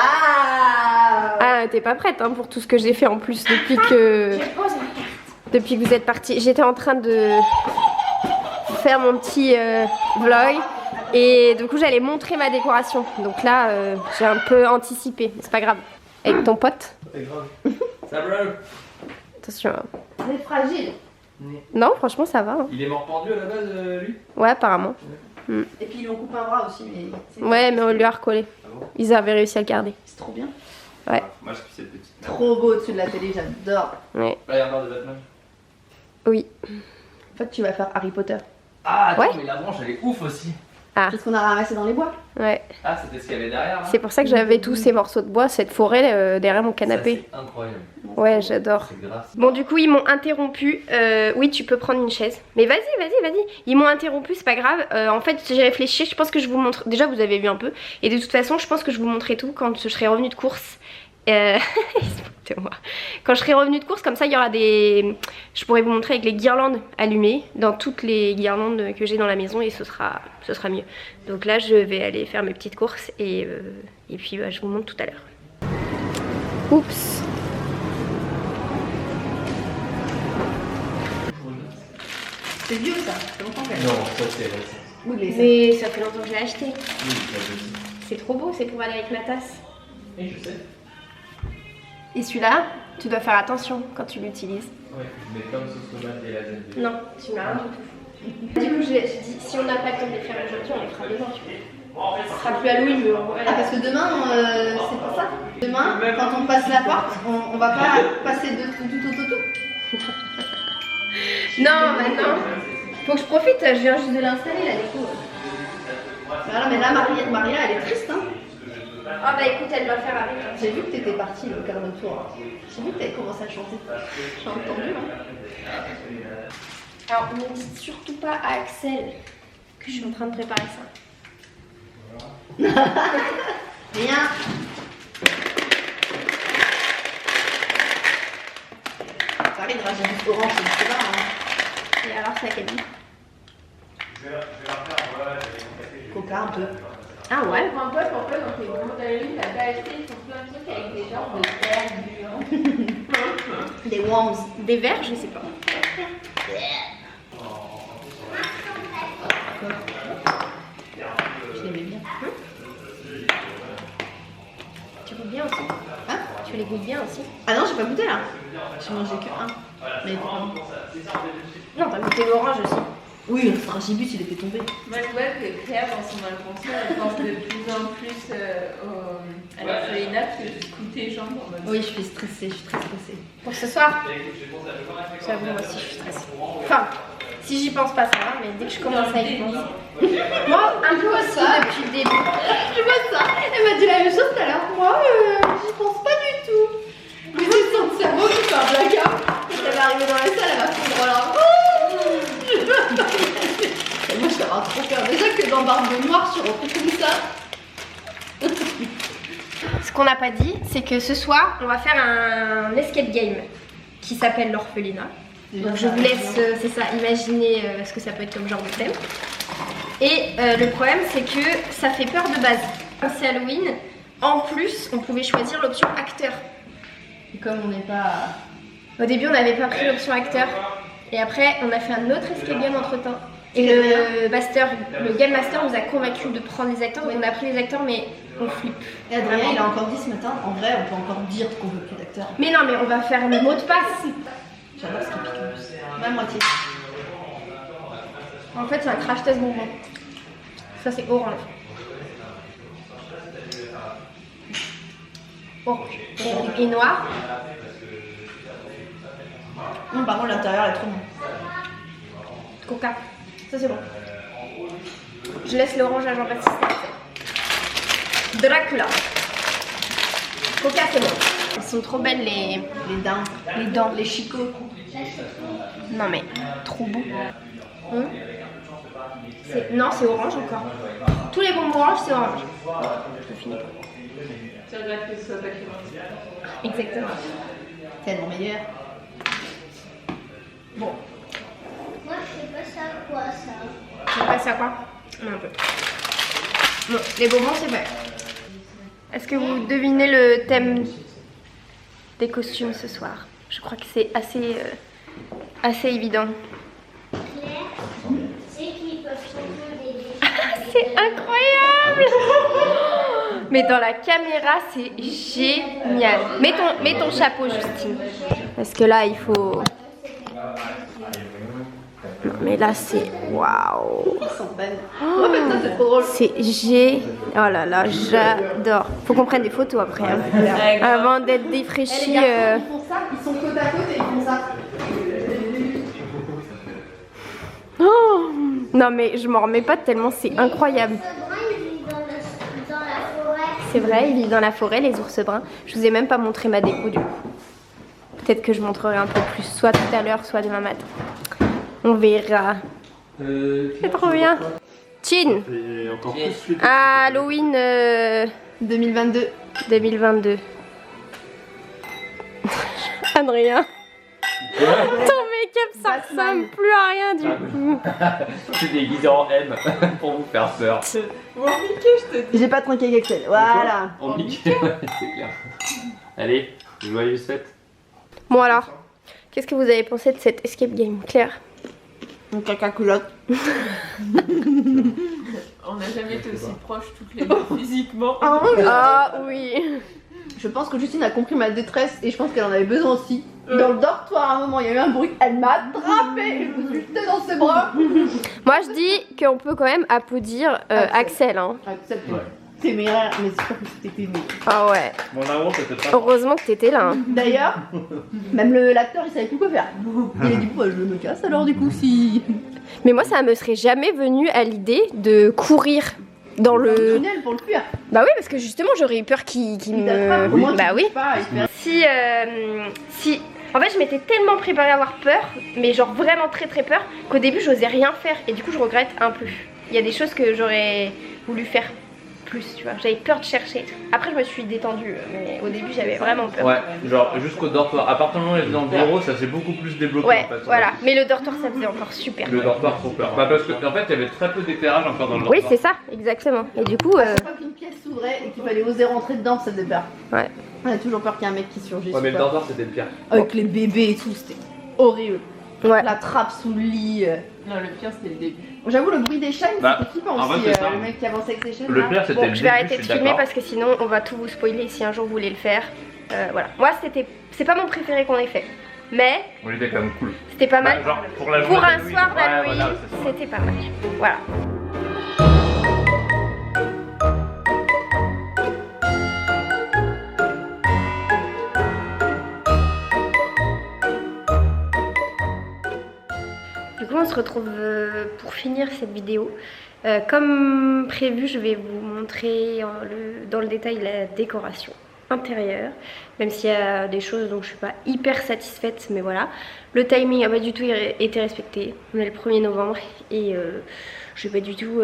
Ah, t'es pas prête hein, pour tout ce que j'ai fait en plus depuis que vous êtes partis. J'étais en train de faire mon petit vlog et du coup j'allais montrer ma décoration. Donc là, j'ai un peu anticipé, mais c'est pas grave. Avec ton pote. C'est grave. Ça bro. Attention. C'est fragile. Non, franchement, ça va. Hein. Il est mort pendu à la base, lui? Ouais, apparemment. Et puis ils lui ont coupé un bras aussi. Mais Ouais, mais on lui a recollé. Ah bon? Ils avaient réussi à le garder. c'est trop bien. Ouais. Moi je suis cette petite. Trop beau au-dessus de la télé, j'adore. Ouais. Là, il y a encore de Batman. Oui. En fait, tu vas faire Harry Potter. Ah, attends, Ouais. mais la branche elle est ouf aussi. Ah. C'est ce qu'on a ramassé dans les bois. Ouais. Ah, c'était ce qu'il y avait derrière. Là. C'est pour ça que j'avais tous ces morceaux de bois, cette forêt derrière mon canapé. C'est incroyable. Ouais, j'adore. C'est grave. Bon, du coup, ils m'ont interrompu. Oui, tu peux prendre une chaise. Mais vas-y. Ils m'ont interrompu, c'est pas grave. En fait, j'ai réfléchi. Je pense que je vous montre. Déjà, vous avez vu un peu. Et de toute façon, je pense que je vous montrerai tout quand je serai revenue de course. Ils se foutent de moi. Quand je serai revenue de course, comme ça, il y aura des. Je pourrai vous montrer avec les guirlandes allumées dans toutes les guirlandes que j'ai dans la maison et ce sera mieux. Donc là, je vais aller faire mes petites courses et puis bah, je vous montre tout à l'heure. Oups. C'est vieux ça. C'est longtemps qu'elle. Non, ça c'est récent. Oui, les Mais ça fait longtemps que je l'ai acheté. Oui, ça aussi. C'est trop beau, c'est pour aller avec ma tasse. Oui, je sais. Et celui-là, tu dois faire attention quand tu l'utilises. Ouais, je mets comme sauce tomate et lasagne. Non, tu mets rien du tout. Du coup, j'ai dit, si on n'a pas le temps de les faire aujourd'hui, on les fera demain, tu vois. Ce sera plus Halloween, mais on va Ah, parce que demain, c'est pour ça. Demain, quand on passe la porte, on va pas passer de tout. Non, maintenant, faut que je profite, je viens juste de l'installer, la déco. Voilà, mais là, Maria, elle est triste, hein. Ah bah écoute, elle va faire avec. J'ai vu que t'étais partie le quart de tour. J'ai vu que t'avais commencé à chanter. J'ai entendu, hein. Alors, ne dites surtout pas à Axel que je suis en train de préparer ça. Rien. Ça arrivera, j'ai juste orange, c'est pas hein. Et alors, c'est à quel goût? Coca un peu. Ah ouais? Un peu, pour peu, donc les gros d'Halloween, t'as pas acheté, ils font plein de trucs avec des genres de verre, du Des worms. Des verres, je sais pas. Je l'aimais bien. Tu goûtes bien aussi? Hein? Tu les goûtes bien aussi? Ah non, j'ai pas goûté là. J'ai mangé que un. Mais il était pas bon. Non, t'as goûté l'orange aussi. Oui, le frangibus, il était tombé. Moi, je vois que Claire, dans son inconscient, elle pense de plus en plus à la Solina parce que j'écoutais les gens en mode. Oui, je suis stressée, je suis très stressée. Pour ce soir? J'avoue, moi aussi, je suis stressée. Enfin, si j'y pense pas, ça va, mais dès que je commence à y penser. Moi, un peu aussi depuis le début. Je vois ça. Elle m'a dit la même chose tout à l'heure. Moi, j'y pense pas du tout. Mais c'est son cerveau qui fait un blackout. Quand elle va arriver dans la salle, elle va fondre là. Et moi, je vais avoir trop peur. Déjà que dans Barbe Noire, sur un truc comme ça. Ce qu'on n'a pas dit, c'est que ce soir, on va faire un escape game qui s'appelle l'orphelinat. Donc je vous laisse, c'est ça, imaginer ce que ça peut être comme genre de thème. Et le problème, c'est que ça fait peur de base. Quand c'est Halloween, en plus, on pouvait choisir l'option acteur. Et comme on n'est pas. Au début, on n'avait pas pris l'option acteur. Et après, on a fait un autre escape game entre temps. Et le game master nous a convaincus de prendre les acteurs. Donc on a pris les acteurs, mais on flippe. Et Adrien, il a encore dit ce matin, en vrai, on peut encore dire qu'on veut plus d'acteurs. Mais non, mais on va faire le mot de passe. J'adore ce qui pique en plus. La moitié. En fait, c'est un crash test bonbon. Ça, c'est orange. Orange. Et noir. Non, par contre, l'intérieur est trop bon. Coca. Ça, c'est bon. Je laisse l'orange à Jean-Baptiste. Dracula. Coca, c'est bon. Elles sont trop belles, les dents. Les dents. Les chicots. Non, mais trop beau. Non, c'est orange encore. Tous les bonbons orange, c'est orange. Je finis pas. Tu regrettes que ce soit pas Clémentine. Exactement. Tellement meilleur. Bon. Moi, je fais pas ça. quoi ça? On passe à quoi? Un peu. Bon, les bonbons c'est fait. Est-ce que vous devinez le thème des costumes ce soir? Je crois que c'est assez évident. Claire, c'est qu'ils peuvent changer des C'est incroyable! Mais dans la caméra, c'est génial. Mets ton chapeau, Justine. Parce que là, il faut... Non, mais là, c'est... Waouh! Ils sont belles. Oh, mais ça, c'est trop drôle. C'est Oh là là, j'adore. Faut qu'on prenne des photos après. Hein. Avant d'être défraîchis. Ils font ça, ils sont côte à côte et ils font ça. Oh non, mais je m'en remets pas tellement c'est incroyable. ours bruns, ils vivent dans la forêt. C'est vrai, ils vivent dans la forêt, les ours bruns. Je vous ai même pas montré ma déco du coup. Peut-être que je montrerai un peu plus, soit tout à l'heure, soit demain matin. On verra. C'est trop bien. Chin, Et encore plus suite. Halloween 2022. 2022. Adrien. Ton make-up ça ressemble plus à rien du coup. Je suis déguisé en M pour vous faire peur. Bon, Mickey, je te dis. J'ai pas trinqué avec Excel. Voilà. En Mickey, ouais, c'est clair. Allez, joyeuse fête. Bon alors, qu'est-ce que vous avez pensé de cette escape game, Claire? Mon caca culotte. On n'a jamais été aussi proches toutes les deux physiquement. Ah oui. Je pense que Justine a compris ma détresse et je pense qu'elle en avait besoin aussi. Dans le dortoir, à un moment, il y a eu un bruit. Elle m'a attrapée et je me suis jetée dans ses bras. Moi je dis qu'on peut quand même applaudir Axel. Hein. Accepte. Ouais. Téméraire, mais c'est sûr que c'était téméraire. Ah ouais. Mon amour, c'était pas. Heureusement que t'étais là. Hein. D'ailleurs, même l'acteur il savait plus quoi faire. Il a dit bon, bah, je me casse alors du coup si. Mais moi ça me serait jamais venu à l'idée de courir dans Le le... tunnel pour le fuir. Bah oui parce que justement j'aurais eu peur qu'il Il t'attrape, au moins, me... tu Bah oui. bouges pas, il fait- Si... En fait je m'étais tellement préparée à avoir peur, mais genre vraiment très très peur, qu'au début j'osais rien faire et du coup je regrette un peu. Il y a des choses que j'aurais voulu faire plus, tu vois. J'avais peur de chercher. Après je me suis détendue, mais au début j'avais vraiment peur. Ouais, genre jusqu'au dortoir. À partir du moment où elle est dans le bureau, ça s'est beaucoup plus débloqué Ouais, en fait. voilà. Mais le dortoir ça faisait encore super. Le dortoir, trop peur. Bah parce que en fait, il y avait très peu d'éclairage encore dans le Oui dortoir. c'est ça, exactement. Et du coup... À chaque fois qu'une pièce s'ouvrait et qu'il fallait oser rentrer dedans, ça faisait peur. Ouais. On a toujours peur qu'il y ait un mec qui surgisse. Ouais, mais le quoi. dortoir, c'était le pire. Avec les bébés et tout, c'était horrible. Ouais. La trappe sous le lit. Non, le pire, c'était le début. J'avoue, le bruit des chaînes, Bah, c'était flippant en aussi. fait, c'est ça. Le mec qui avançait avec ses chaînes. Le là. pire, c'était Bon, le je vais début, arrêter de je suis filmer d'accord. parce que sinon on va tout vous spoiler si un jour vous voulez le faire. Voilà. Moi c'est pas mon préféré qu'on ait fait. Mais On était quand même cool. c'était pas mal. Bah, genre, pour la Pour journée un d'Halloween. soir Ouais, d'Halloween, voilà, c'est ça. c'était pas mal. Voilà. Du coup on se retrouve pour finir cette vidéo. Comme prévu, je vais vous montrer dans le détail la décoration intérieure, même s'il y a des choses dont je suis pas hyper satisfaite, mais voilà. Le timing n'a pas du tout été respecté. On est le 1er novembre et je n'ai pas du tout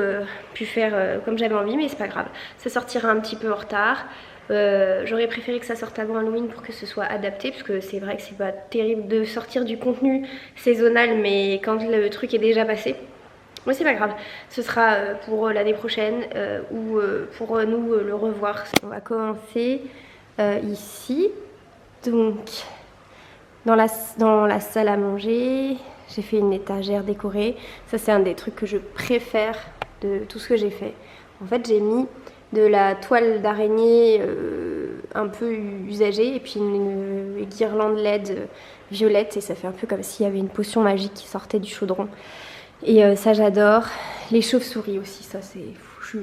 pu faire comme j'avais envie, mais c'est pas grave. Ça sortira un petit peu en retard. J'aurais préféré que ça sorte avant Halloween pour que ce soit adapté, parce que c'est vrai que c'est pas terrible de sortir du contenu saisonnal, mais quand le truc est déjà passé. Mais c'est pas grave, ce sera pour l'année prochaine ou pour nous le revoir. On va commencer ici, donc dans la salle à manger, j'ai fait une étagère décorée. Ça c'est un des trucs que je préfère de tout ce que j'ai fait. En fait j'ai mis de la toile d'araignée un peu usagée et puis une guirlande LED violette et ça fait un peu comme s'il y avait une potion magique qui sortait du chaudron. Et ça j'adore. Les chauves-souris aussi, ça c'est fou.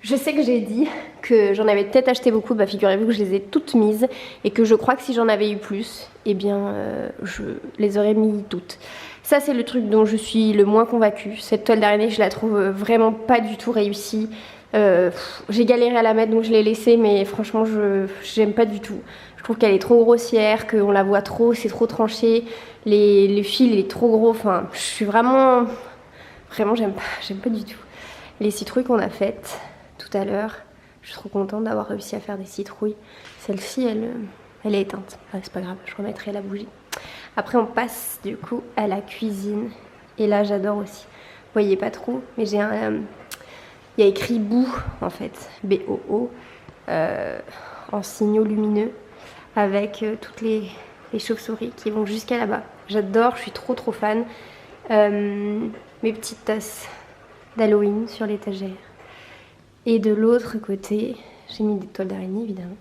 Je sais que j'ai dit que j'en avais peut-être acheté beaucoup, bah figurez-vous que je les ai toutes mises et que je crois que si j'en avais eu plus, eh bien je les aurais mis toutes. Ça c'est le truc dont je suis le moins convaincue. Cette toile d'araignée je la trouve vraiment pas du tout réussie. J'ai galéré à la mettre donc je l'ai laissée, mais franchement j'aime pas du tout. Je trouve qu'elle est trop grossière, qu'on la voit trop, c'est trop tranché. Le fil est trop gros, enfin je suis vraiment j'aime pas du tout. Les citrouilles qu'on a faites tout à l'heure, je suis trop contente d'avoir réussi à faire des citrouilles. Celle-ci elle est éteinte, c'est pas grave, je remettrai la bougie. Après on passe du coup à la cuisine et là j'adore aussi voyez pas trop, mais j'ai un... il y a écrit Boo en fait, B-O-O, en signaux lumineux, avec toutes les chauves-souris qui vont jusqu'à là-bas. J'adore, je suis trop fan. Mes petites tasses d'Halloween sur l'étagère. Et de l'autre côté, j'ai mis des toiles d'araignée évidemment.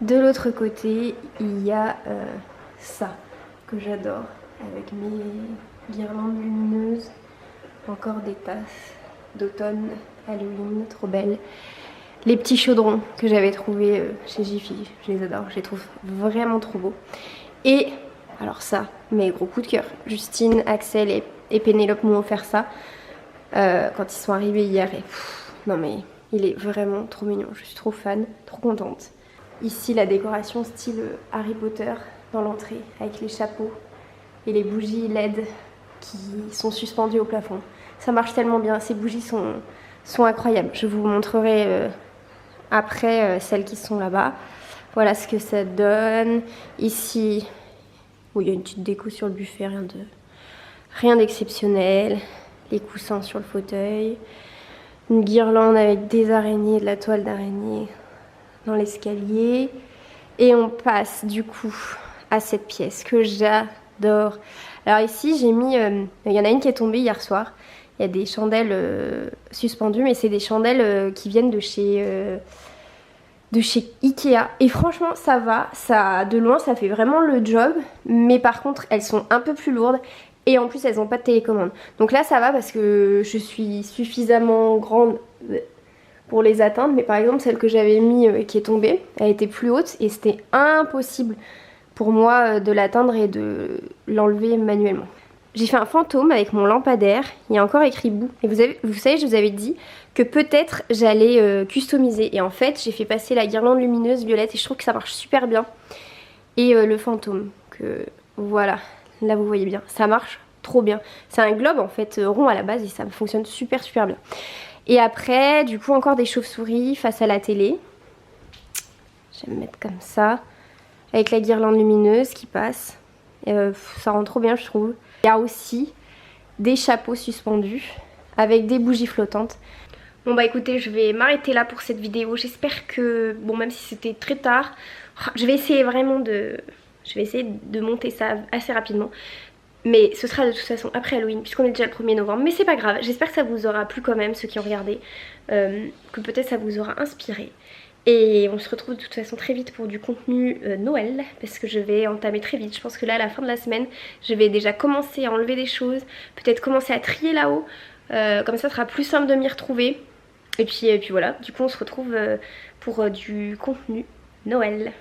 De l'autre côté, il y a ça que j'adore, avec mes guirlandes lumineuses. Encore des tasses d'automne, Halloween, trop belles. Les petits chaudrons que j'avais trouvés chez Jiffy, je les adore, je les trouve vraiment trop beaux. Et alors ça, mes gros coups de cœur. Justine, Axel et Pénélope m'ont offert ça quand ils sont arrivés hier. Et non mais il est vraiment trop mignon, je suis trop fan, trop contente. Ici la décoration style Harry Potter dans l'entrée avec les chapeaux et les bougies LED qui sont suspendues au plafond. Ça marche tellement bien, ces bougies sont incroyables. Je vous montrerai après celles qui sont là-bas. Voilà ce que ça donne. Ici, il y a une petite déco sur le buffet, rien d'exceptionnel. Les coussins sur le fauteuil. Une guirlande avec des araignées, de la toile d'araignée dans l'escalier. Et on passe du coup à cette pièce que j'adore. Alors ici, j'ai mis... il y en a une qui est tombée hier soir. Il y a des chandelles suspendues, mais c'est des chandelles qui viennent de chez Ikea. Et franchement, ça va. Ça, de loin, ça fait vraiment le job. Mais par contre, elles sont un peu plus lourdes. Et en plus, elles n'ont pas de télécommande. Donc là, ça va parce que je suis suffisamment grande pour les atteindre. Mais par exemple, celle que j'avais mis qui est tombée, elle était plus haute. Et c'était impossible pour moi de l'atteindre et de l'enlever manuellement. J'ai fait un fantôme avec mon lampadaire, il y a encore écrit Boo. Et vous savez, je vous avais dit que peut-être j'allais customiser. Et en fait, j'ai fait passer la guirlande lumineuse violette et je trouve que ça marche super bien. Et le fantôme, que voilà, là vous voyez bien, ça marche trop bien. C'est un globe en fait rond à la base et ça fonctionne super bien. Et après, du coup, encore des chauves-souris face à la télé. Je vais me mettre comme ça, avec la guirlande lumineuse qui passe. Ça rend trop bien, je trouve. Il y a aussi des chapeaux suspendus avec des bougies flottantes. Bon bah écoutez, je vais m'arrêter là pour cette vidéo. J'espère que, bon même si c'était très tard, je vais essayer vraiment de... Je vais essayer de monter ça assez rapidement. Mais ce sera de toute façon après Halloween puisqu'on est déjà le 1er novembre. Mais c'est pas grave, j'espère que ça vous aura plu quand même, ceux qui ont regardé. Que peut-être ça vous aura inspiré. Et on se retrouve de toute façon très vite pour du contenu Noël, parce que je vais entamer très vite. Je pense que là à la fin de la semaine je vais déjà commencer à enlever des choses, peut-être commencer à trier là-haut, comme ça sera plus simple de m'y retrouver. Et puis voilà, du coup on se retrouve pour du contenu Noël.